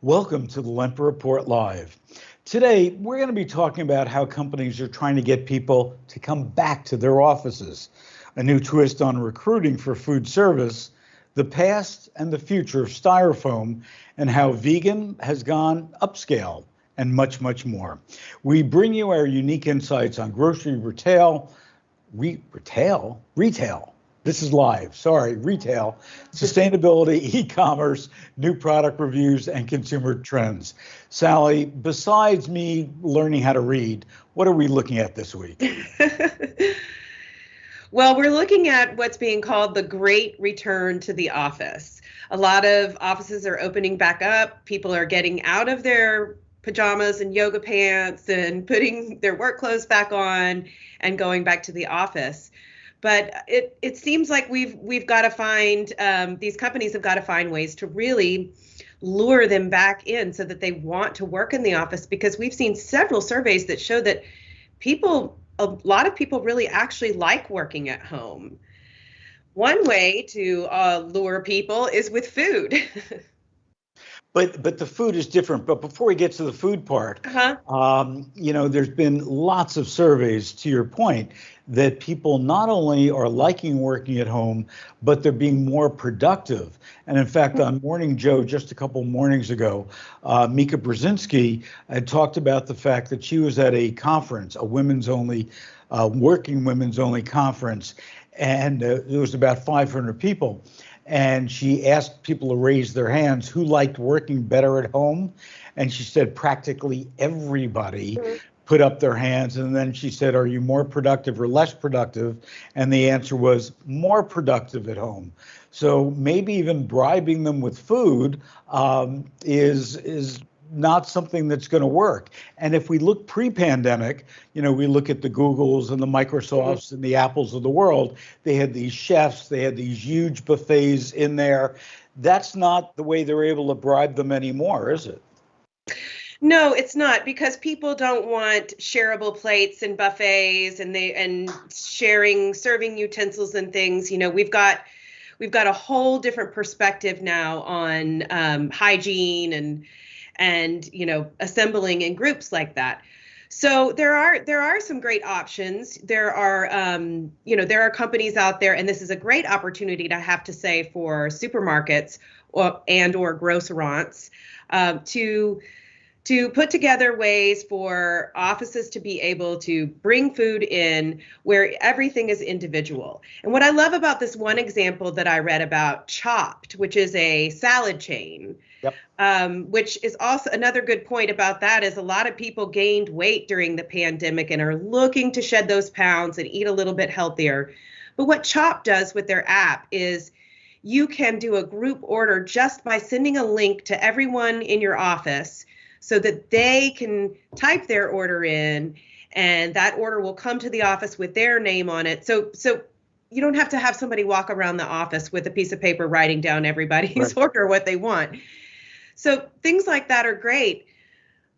Welcome to the Lempert Report Live. Today, we're going to be talking about how companies are trying to get people to come back to their offices, a new twist on recruiting for food service, the past and the future of Styrofoam, and how vegan has gone upscale, and much, much more. We bring you our unique insights on grocery retail. This is live, sorry, retail, sustainability, e-commerce, new product reviews, and consumer trends. Sally, besides me learning how to read, what are we looking at this week? Well, we're looking at what's being called the great return to the office. A lot of offices are opening back up. People are getting out of their pajamas and yoga pants and putting their work clothes back on and going back to the office. But it seems like we've got to find, these companies have got to find ways to really lure them back in so that they want to work in the office, because we've seen several surveys that show that a lot of people really actually like working at home. One way to lure people is with food. But the food is different. But before we get to the food part, there's been lots of surveys, to your point, that people not only are liking working at home, but they're being more productive. And in fact, on Morning Joe, just a couple mornings ago, Mika Brzezinski had talked about the fact that she was at a conference, a working women's only conference, and there was about 500 people. And she asked people to raise their hands who liked working better at home. And she said practically everybody put up their hands. And then she said, are you more productive or less productive? And the answer was more productive at home. So maybe even bribing them with food is not something that's going to work. And if we look pre-pandemic, we look at the Googles and the Microsofts and the Apples of the world, they had these chefs, they had these huge buffets in there. That's not the way they're able to bribe them anymore, is it? No, it's not, because people don't want shareable plates and buffets and serving utensils and things. We've got a whole different perspective now on hygiene and assembling in groups like that. So there are some great options. There are companies out there, and this is a great opportunity to have to say for supermarkets or grocerants to put together ways for offices to be able to bring food in where everything is individual. And what I love about this one example that I read about, Chopped, which is a salad chain, which is also another good point about that, is a lot of people gained weight during the pandemic and are looking to shed those pounds and eat a little bit healthier. But what Chopped does with their app is you can do a group order just by sending a link to everyone in your office, so that they can type their order in, and that order will come to the office with their name on it. So you don't have to have somebody walk around the office with a piece of paper writing down everybody's order, what they want. So things like that are great.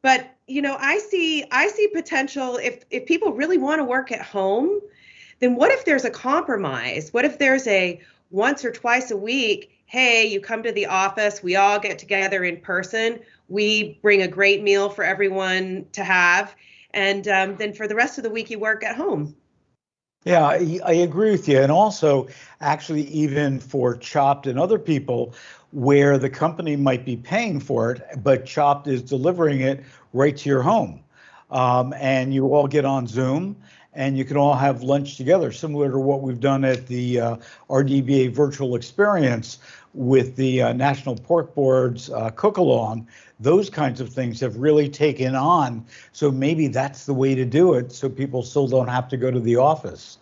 But, I see potential if people really want to work at home, then what if there's a compromise? What if there's a once or twice a week, hey, you come to the office, we all get together in person, we bring a great meal for everyone to have, and then for the rest of the week you work at home. Yeah, I agree with you. And also, actually, even for Chopped and other people, where the company might be paying for it, but Chopped is delivering it right to your home. And you all get on Zoom and you can all have lunch together, similar to what we've done at the RDBA virtual experience with the National Pork Board's cook-along. Those kinds of things have really taken on. So maybe that's the way to do it, so people still don't have to go to the office.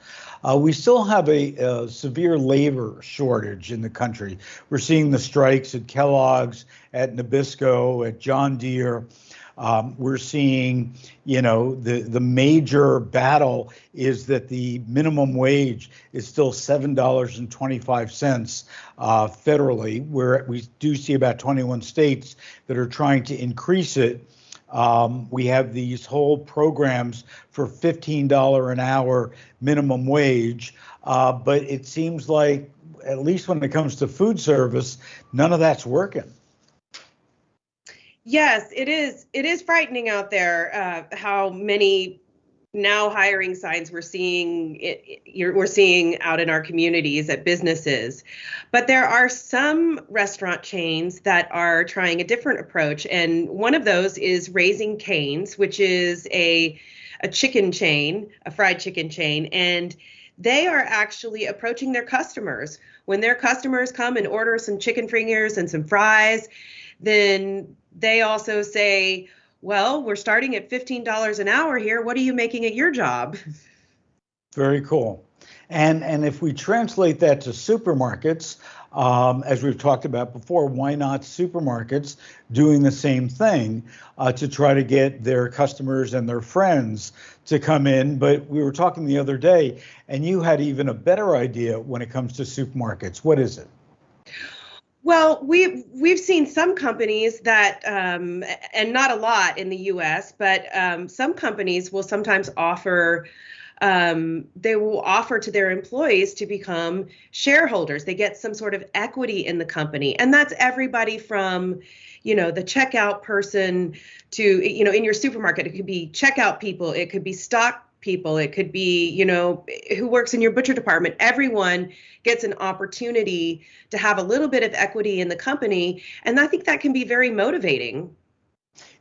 We still have a severe labor shortage in the country. We're seeing the strikes at Kellogg's, at Nabisco, at John Deere. We're seeing, the major battle is that the minimum wage is still $7.25 federally, where we do see about 21 states that are trying to increase it. We have these whole programs for $15 an hour minimum wage, but it seems like, at least when it comes to food service, none of that's working. Yes, it is. It is frightening out there how many now hiring signs we're seeing out in our communities at businesses. But there are some restaurant chains that are trying a different approach, and one of those is Raising Cane's, which is a chicken chain, a fried chicken chain, and they are actually approaching their customers. When their customers come and order some chicken fingers and some fries, then they also say, well, we're starting at $15 an hour here. What are you making at your job? Very cool. And if we translate that to supermarkets, as we've talked about before, why not supermarkets doing the same thing to try to get their customers and their friends to come in? But we were talking the other day, and you had even a better idea when it comes to supermarkets. What is it? Well, we've seen some companies that, and not a lot in the U.S., but some companies will sometimes offer. They will offer to their employees to become shareholders. They get some sort of equity in the company, and that's everybody from, the checkout person to, in your supermarket. It could be checkout people. It could be stock people. It could be, who works in your butcher department. Everyone gets an opportunity to have a little bit of equity in the company. And I think that can be very motivating.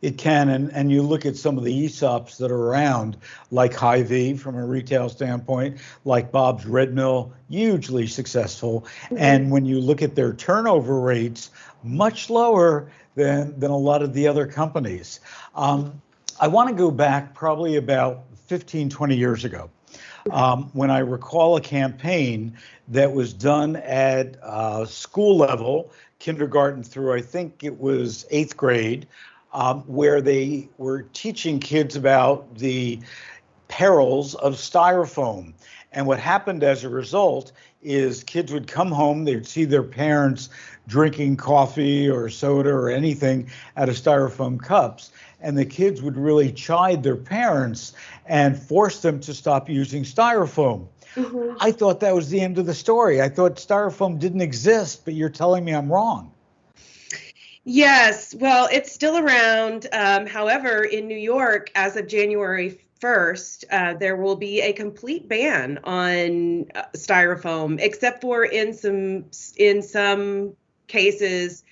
It can, and you look at some of the ESOPs that are around, like Hy-Vee from a retail standpoint, like Bob's Red Mill, hugely successful. Mm-hmm. And when you look at their turnover rates, much lower than a lot of the other companies. I want to go back probably about 15, 20 years ago, when I recall a campaign that was done at school level, kindergarten through, I think it was 8th grade, where they were teaching kids about the perils of styrofoam. And what happened as a result is kids would come home, they'd see their parents drinking coffee or soda or anything out of styrofoam cups, and the kids would really chide their parents and force them to stop using styrofoam. Mm-hmm. I thought that was the end of the story. I thought styrofoam didn't exist, but you're telling me I'm wrong. Yes, well, it's still around. However, in New York, as of January 1st, there will be a complete ban on styrofoam, except for in some cases,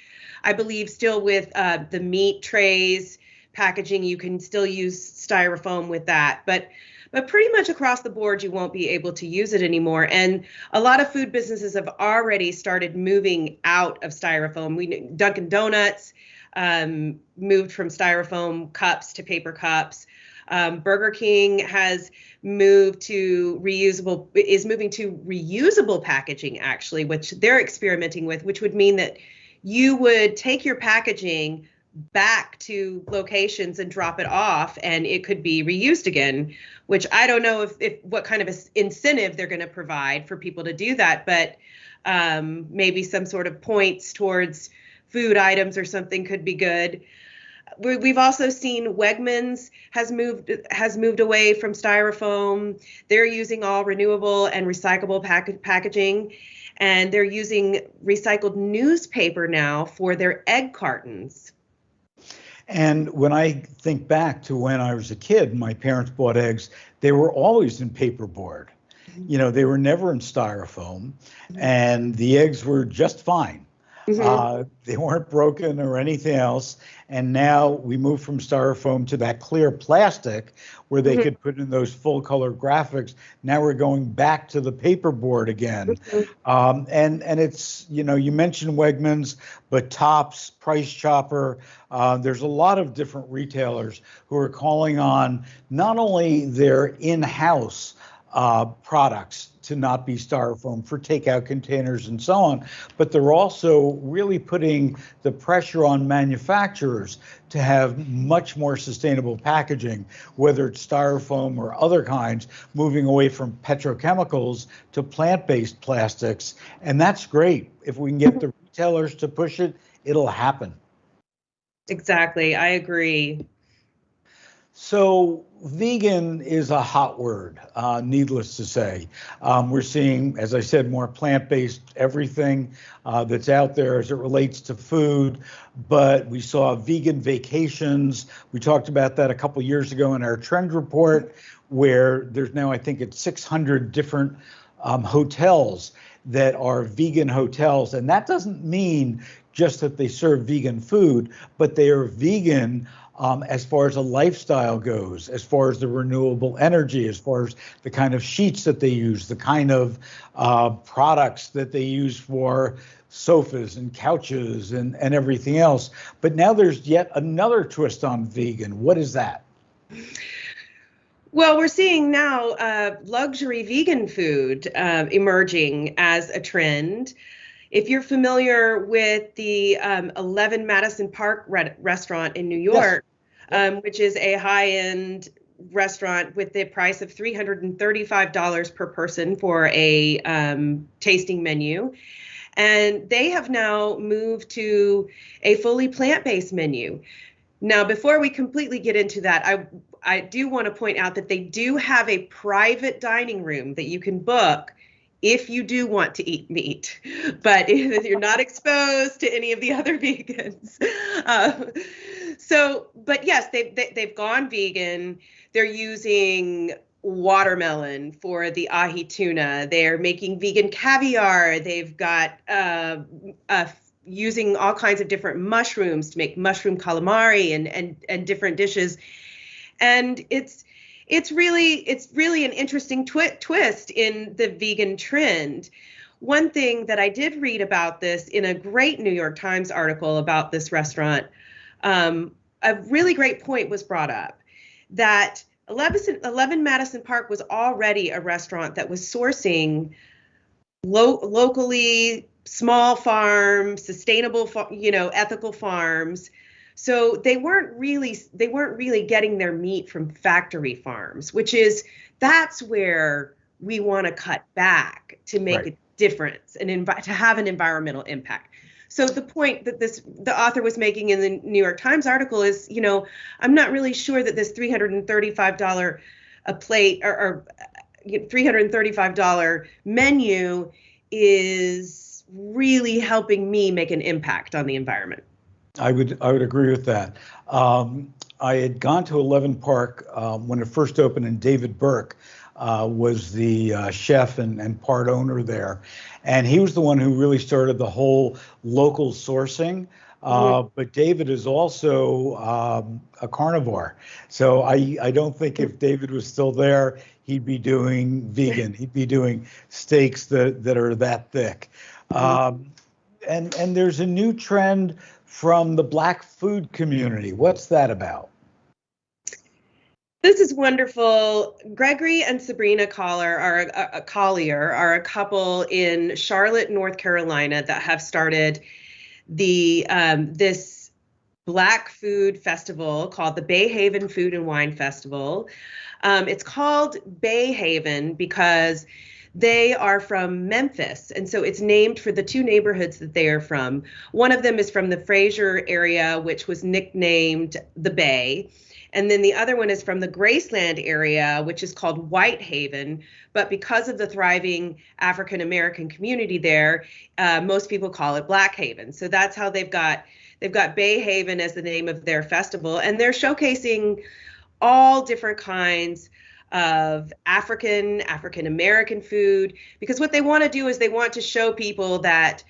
I believe still with the meat trays packaging, you can still use styrofoam with that. But pretty much across the board, you won't be able to use it anymore. And a lot of food businesses have already started moving out of styrofoam. Dunkin' Donuts moved from styrofoam cups to paper cups. Burger King has moving to reusable packaging, actually, which they're experimenting with, which would mean that you would take your packaging back to locations and drop it off, and it could be reused again, which I don't know if what kind of incentive they're going to provide for people to do that, but maybe some sort of points towards food items or something could be good. We've also seen Wegmans has moved away from styrofoam. They're using all renewable and recyclable packaging, and they're using recycled newspaper now for their egg cartons. And when I think back to when I was a kid, my parents bought eggs, they were always in paperboard. They were never in styrofoam, and the eggs were just fine. Mm-hmm. They weren't broken or anything else. And now we moved from styrofoam to that clear plastic where they mm-hmm. could put in those full color graphics. Now we're going back to the paperboard again. Mm-hmm. And it's, you mentioned Wegmans, but Tops, Price Chopper, there's a lot of different retailers who are calling on not only their in-house products to not be styrofoam for takeout containers and so on, but they're also really putting the pressure on manufacturers to have much more sustainable packaging, whether it's styrofoam or other kinds, moving away from petrochemicals to plant-based plastics. And that's great. If we can get the retailers to push it, it'll happen. Exactly. I agree. So vegan is a hot word, needless to say. We're seeing, as I said, more plant-based everything that's out there as it relates to food. But we saw vegan vacations. We talked about that a couple years ago in our trend report, where there's now, I think it's 600 different hotels that are vegan hotels. And that doesn't mean just that they serve vegan food, but they are vegan as far as a lifestyle goes, as far as the renewable energy, as far as the kind of sheets that they use, the kind of products that they use for sofas and couches and everything else. But now there's yet another twist on vegan. What is that? Well, we're seeing now luxury vegan food emerging as a trend. If you're familiar with the 11 Madison Park restaurant in New York, yes. Which is a high-end restaurant with the price of $335 per person for a tasting menu. And they have now moved to a fully plant-based menu. Now, before we completely get into that, I do want to point out that they do have a private dining room that you can book if you do want to eat meat, but if you're not exposed to any of the other vegans. But yes, they've gone vegan. They're using watermelon for the ahi tuna. They're making vegan caviar. They've got using all kinds of different mushrooms to make mushroom calamari and different dishes. And it's really an interesting twist in the vegan trend. One thing that I did read about this in a great New York Times article about this restaurant, a really great point was brought up that 11 Madison Park was already a restaurant that was sourcing locally small farms, sustainable, ethical farms. So they weren't really getting their meat from factory farms, that's where we want to cut back to make a difference and to have an environmental impact. So the point that the author was making in the New York Times article is, I'm not really sure that this $335 a plate or $335 menu is really helping me make an impact on the environment. I would agree with that. I had gone to 11 Park when it first opened, and David Burke was the chef and part owner there. And he was the one who really started the whole local sourcing. But David is also a carnivore. So I don't think if David was still there, he'd be doing vegan. He'd be doing steaks that are that thick. And there's a new trend from the Black food community. What's that about? This is wonderful. Gregory and Sabrina Collier are a couple in Charlotte, North Carolina, that have started this Black food festival called the Bay Haven Food and Wine Festival. It's called Bay Haven because they are from Memphis, and so it's named for the two neighborhoods that they are from. One of them is from the Fraser area, which was nicknamed the Bay. And then the other one is from the Graceland area, which is called Whitehaven. But because of the thriving African American community there, most people call it Black Haven. So that's how they've got Bay Haven as the name of their festival. And they're showcasing all different kinds of African American food, because what they want to do is they want to show people that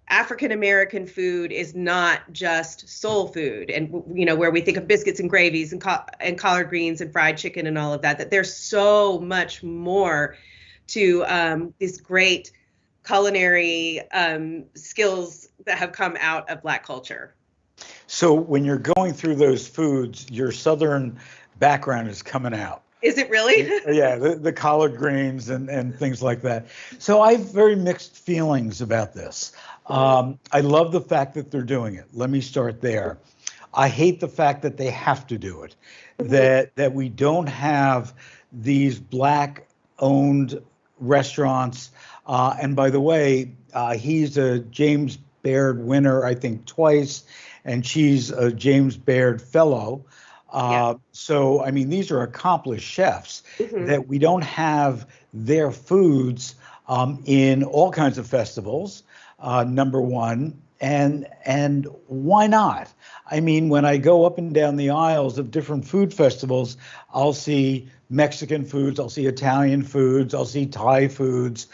African American food is not just soul food, and where we think of biscuits and gravies and collard greens and fried chicken and all of that there's so much more to these great culinary skills that have come out of Black culture. So when you're going through those foods, your Southern background is coming out. Is it really? Yeah, the collard greens and things like that. So I have very mixed feelings about this. I love the fact that they're doing it. Let me start there. I hate the fact that they have to do it, that we don't have these Black-owned restaurants. And by the way, he's a James Baird winner, I think twice, and she's a James Baird fellow. So, I mean, these are accomplished chefs that we don't have their foods in all kinds of festivals, number one. And why not? I mean, when I go up and down the aisles of different food festivals, I'll see Mexican foods, I'll see Italian foods, I'll see Thai foods.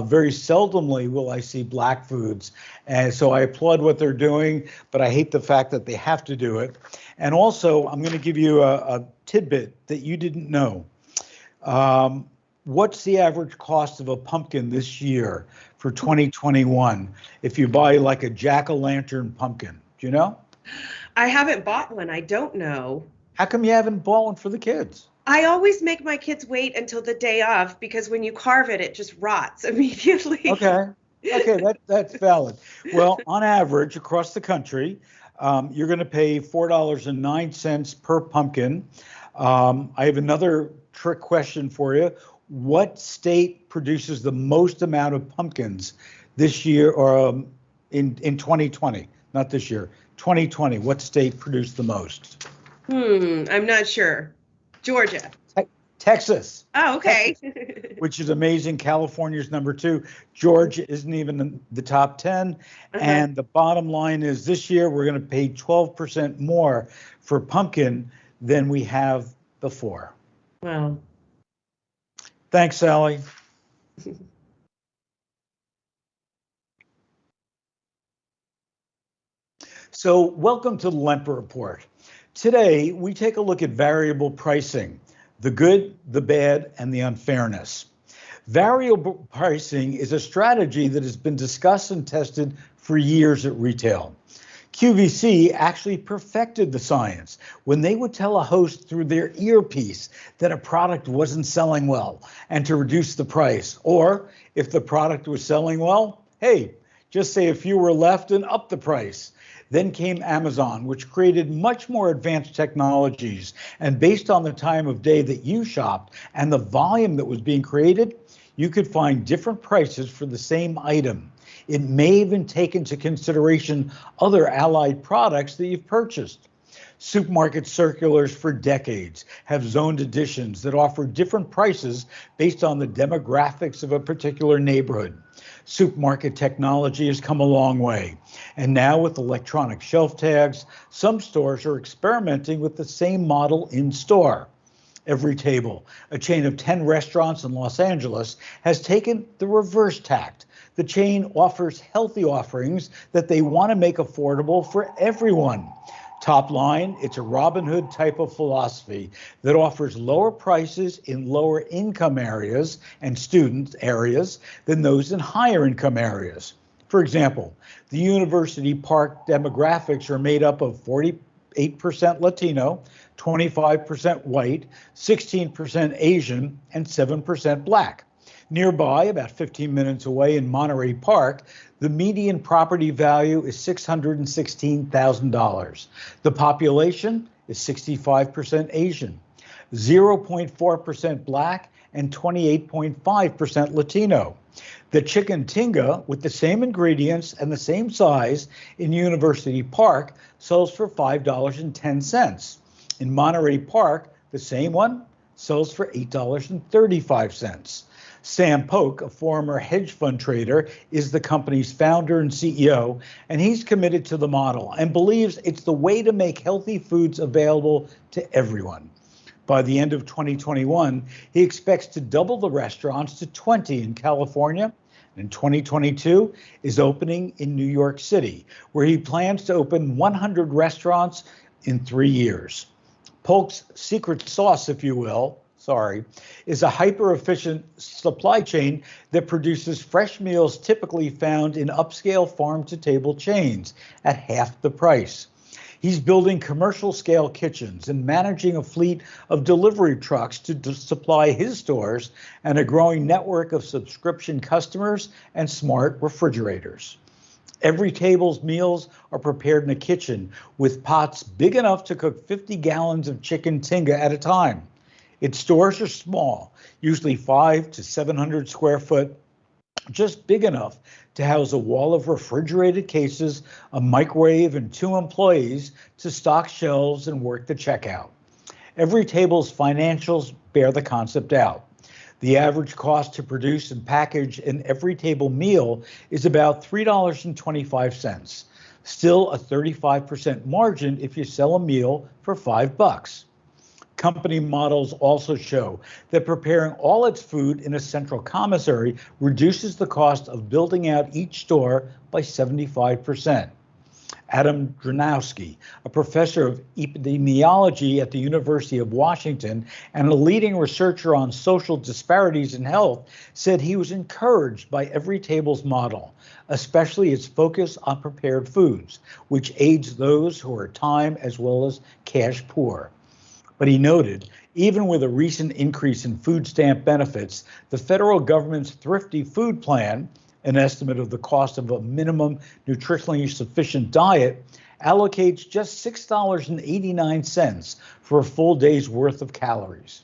Very seldomly will I see black foods. And so I applaud what they're doing, but I hate the fact that they have to do it. And also, I'm going to give you a tidbit that you didn't know. What's the average cost of a pumpkin this year for 2021 if you buy like a jack-o'-lantern pumpkin? Do you know? I haven't bought one. I don't know. How come you haven't bought one for the kids? I always make my kids wait until the day of because when you carve it, it just rots immediately. Okay, that's valid. Well, on average, across the country, you're going to pay $4.09 per pumpkin. I have another trick question for you. What state produces the most amount of pumpkins this year or in 2020? Not this year, 2020. What state produced the most? I'm not sure. Georgia. Texas. Oh, okay. Texas, which is amazing. California's number 2. Georgia isn't even in the top 10. And the bottom line is this year we're going to pay 12% more for pumpkin than we have before. Wow. Thanks, Sally. So welcome to the Lempert Report. Today, we take a look at variable pricing, the good, the bad, and the unfairness. Variable pricing is a strategy that has been discussed and tested for years at retail. QVC actually perfected the science when they would tell a host through their earpiece that a product wasn't selling well and to reduce the price. Or if the product was selling well, hey, just say a few were left and up the price. Then came Amazon, which created much more advanced technologies. And based on the time of day that you shopped and the volume that was being created, you could find different prices for the same item. It may even take into consideration other allied products that you've purchased. Supermarket circulars for decades have zoned editions that offer different prices based on the demographics of a particular neighborhood. Supermarket technology has come a long way. And now with electronic shelf tags, some stores are experimenting with the same model in store. Every Table, a chain of 10 restaurants in Los Angeles, has taken the reverse tact. The chain offers healthy offerings that they want to make affordable for everyone. Top line, it's a Robin Hood type of philosophy that offers lower prices in lower income areas and student areas than those in higher income areas. For example, the University Park demographics are made up of 48% Latino, 25% white, 16% Asian, and 7% black. Nearby, about 15 minutes away in Monterey Park, the median property value is $616,000. The population is 65% Asian, 0.4% black, and 28.5% Latino. The chicken tinga, with the same ingredients and the same size in University Park, sells for $5.10. In Monterey Park, the same one sells for $8.35. Sam Polk, a former hedge fund trader, is the company's founder and CEO, and he's committed to the model and believes it's the way to make healthy foods available to everyone. By the end of 2021, he expects to double the restaurants to 20 in California. In 2022 is opening in New York City, where he plans to open 100 restaurants in 3 years. Polk's secret sauce, if you will, is a hyper-efficient supply chain that produces fresh meals typically found in upscale farm-to-table chains at half the price. He's building commercial-scale kitchens and managing a fleet of delivery trucks to supply his stores and a growing network of subscription customers and smart refrigerators. Every Table's meals are prepared in a kitchen with pots big enough to cook 50 gallons of chicken tinga at a time. Its stores are small, usually 500 to 700 square foot, just big enough to house a wall of refrigerated cases, a microwave, and 2 employees to stock shelves and work the checkout. Every table's financials bear the concept out. The average cost to produce and package an every table meal is about $3.25. Still a 35% margin if you sell a meal for $5. Company models also show that preparing all its food in a central commissary reduces the cost of building out each store by 75%. Adam Dranowski, a professor of epidemiology at the University of Washington and a leading researcher on social disparities in health, said he was encouraged by Every Table's model, especially its focus on prepared foods, which aids those who are time as well as cash poor. But he noted, even with a recent increase in food stamp benefits, the federal government's Thrifty Food Plan, an estimate of the cost of a minimum nutritionally sufficient diet, allocates just $6.89 for a full day's worth of calories.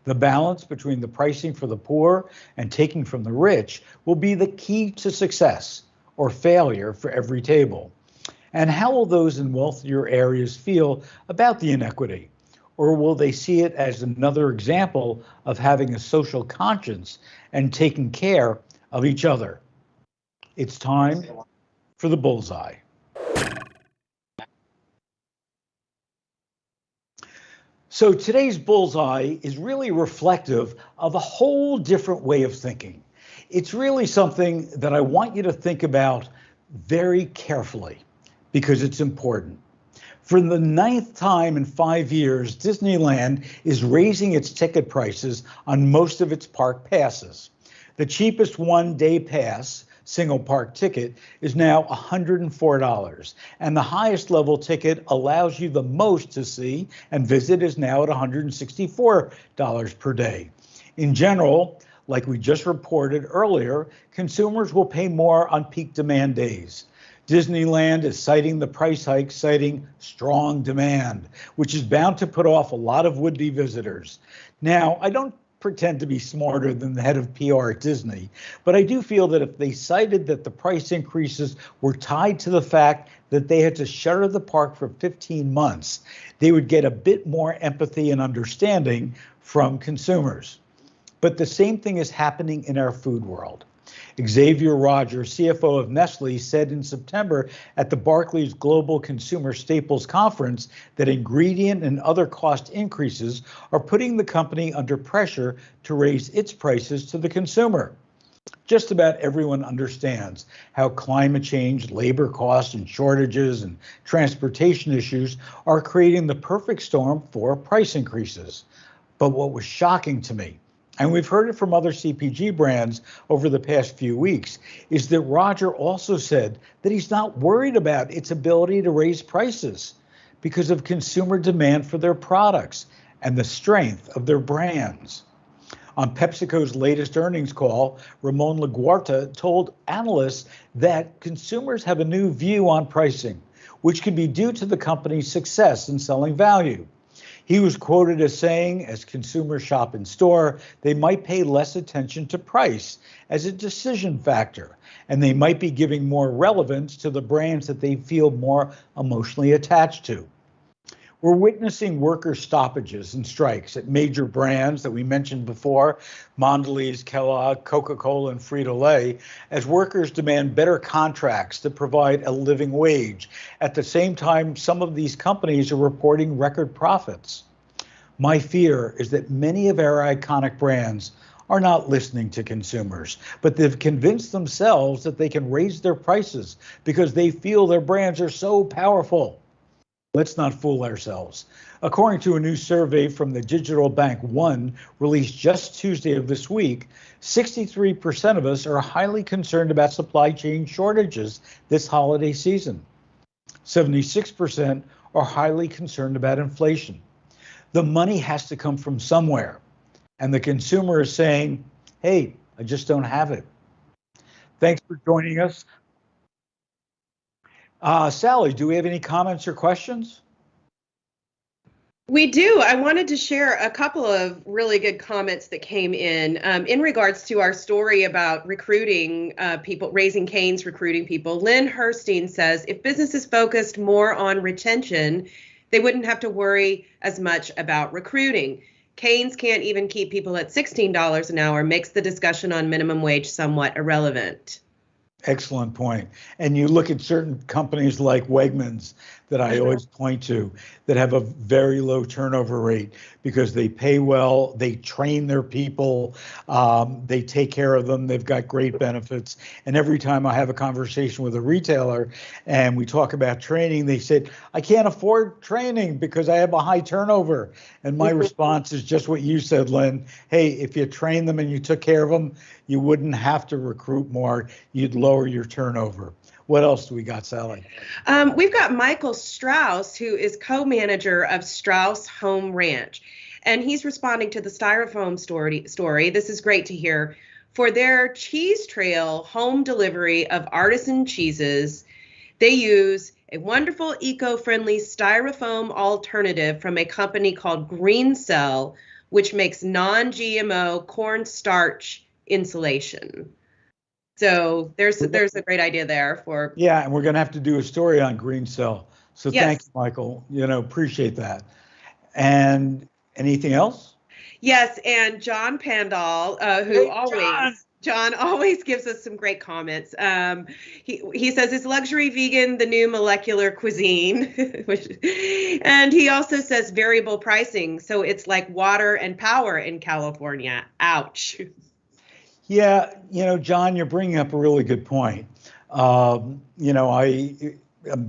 The balance between the pricing for the poor and taking from the rich will be the key to success or failure for Every Table. And how will those in wealthier areas feel about the inequity? Or will they see it as another example of having a social conscience and taking care of each other? It's time for the bullseye. So today's bullseye is really reflective of a whole different way of thinking. It's really something that I want you to think about very carefully because it's important. For the 9th time in 5 years, Disneyland is raising its ticket prices on most of its park passes. The cheapest one-day pass, single park ticket, is now $104, and the highest level ticket allows you the most to see and visit is now at $164 per day. In general, like we just reported earlier, consumers will pay more on peak demand days. Disneyland is citing the price hike, citing strong demand, which is bound to put off a lot of would-be visitors. Now, I don't pretend to be smarter than the head of PR at Disney, but I do feel that if they cited that the price increases were tied to the fact that they had to shutter the park for 15 months, they would get a bit more empathy and understanding from consumers. But the same thing is happening in our food world. Xavier Rogers, CFO of Nestle, said in September at the Barclays Global Consumer Staples Conference that ingredient and other cost increases are putting the company under pressure to raise its prices to the consumer. Just about everyone understands how climate change, labor costs, and shortages and transportation issues are creating the perfect storm for price increases. But what was shocking to me, and we've heard it from other CPG brands over the past few weeks, is that Roger also said that he's not worried about its ability to raise prices because of consumer demand for their products and the strength of their brands. On PepsiCo's latest earnings call, Ramon Laguarta told analysts that consumers have a new view on pricing, which could be due to the company's success in selling value. He was quoted as saying, as consumers shop in store, they might pay less attention to price as a decision factor, and they might be giving more relevance to the brands that they feel more emotionally attached to. We're witnessing worker stoppages and strikes at major brands that we mentioned before, Mondelez, Kellogg, Coca-Cola, and Frito-Lay, as workers demand better contracts to provide a living wage. At the same time, some of these companies are reporting record profits. My fear is that many of our iconic brands are not listening to consumers, but they've convinced themselves that they can raise their prices because they feel their brands are so powerful. Let's not fool ourselves. According to a new survey from the digital bank One, released just Tuesday of this week, 63% of us are highly concerned about supply chain shortages this holiday season. 76% are highly concerned about inflation. The money has to come from somewhere, and the consumer is saying, hey, I just don't have it. Thanks for joining us. Sally, do we have any comments or questions? We do. I wanted to share a couple of really good comments that came in regards to our story about recruiting people, Raising Cane's recruiting people. Lynn Herstein says, if businesses focused more on retention, they wouldn't have to worry as much about recruiting. Cane's can't even keep people at $16 an hour, makes the discussion on minimum wage somewhat irrelevant. Excellent point. And you look at certain companies like Wegmans that I always point to that have a very low turnover rate because they pay well, they train their people, they take care of them, they've got great benefits. And every time I have a conversation with a retailer and we talk about training, they said, I can't afford training because I have a high turnover. And my response is just what you said, Lynn. Hey, if you train them and you took care of them, you wouldn't have to recruit more. You'd lower your turnover. What else do we got, Sally? We've got Michael Strauss, who is co-manager of Strauss Home Ranch, and he's responding to the Styrofoam story. This is great to hear. For their cheese trail home delivery of artisan cheeses, they use a wonderful eco-friendly Styrofoam alternative from a company called Green Cell, which makes non-GMO cornstarch insulation. So there's a great idea there for. Yeah, and we're going to have to do a story on Green Cell. So yes. Thank you, Michael. Appreciate that. And anything else? Yes, and John Pandal, John always gives us some great comments. He says, is luxury vegan the new molecular cuisine? And he also says variable pricing. So it's like water and power in California. Ouch. Yeah, John, you're bringing up a really good point. I'm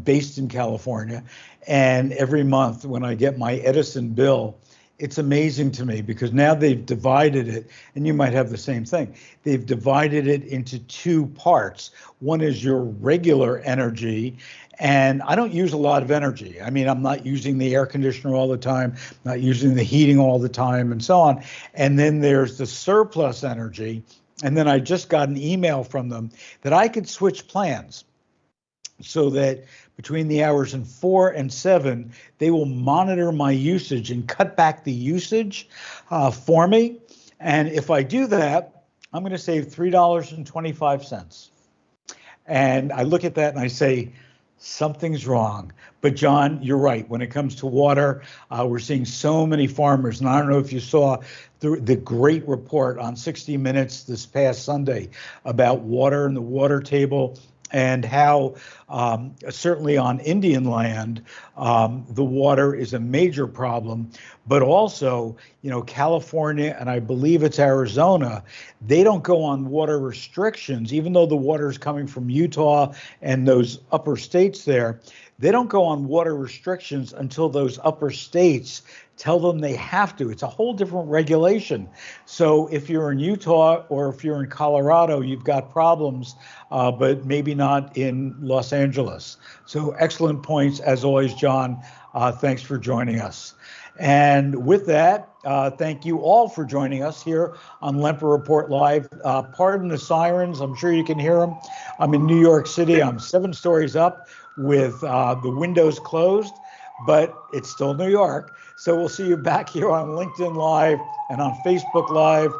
based in California, and every month when I get my Edison bill, it's amazing to me because now they've divided it, and you might have the same thing. They've divided it into two parts. One is your regular energy, and I don't use a lot of energy. I mean, I'm not using the air conditioner all the time, not using the heating all the time, and so on. And then there's the surplus energy. And then I just got an email from them that I could switch plans so that between the hours of 4 and 7, they will monitor my usage and cut back the usage for me. And if I do that, I'm going to save $3.25. And I look at that and I say, something's wrong. But John, you're right. When it comes to water, we're seeing so many farmers. And I don't know if you saw the great report on 60 Minutes this past Sunday about water and the water table and how certainly on Indian land, the water is a major problem. But also, California, and I believe it's Arizona, they don't go on water restrictions, even though the water is coming from Utah and those upper states there. They don't go on water restrictions until those upper states tell them they have to. It's a whole different regulation. So if you're in Utah or if you're in Colorado, you've got problems, but maybe not in Los Angeles. So excellent points, as always, John. Thanks for joining us. And with that, thank you all for joining us here on Lempert Report Live. Pardon the sirens. I'm sure you can hear them. I'm in New York City. I'm 7 stories up with the windows closed, but it's still New York. So we'll see you back here on LinkedIn Live and on Facebook Live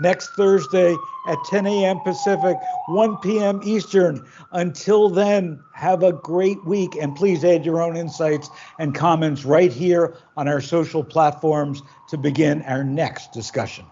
next Thursday at 10 a.m. Pacific, 1 p.m. Eastern. Until then, have a great week, and please add your own insights and comments right here on our social platforms to begin our next discussion.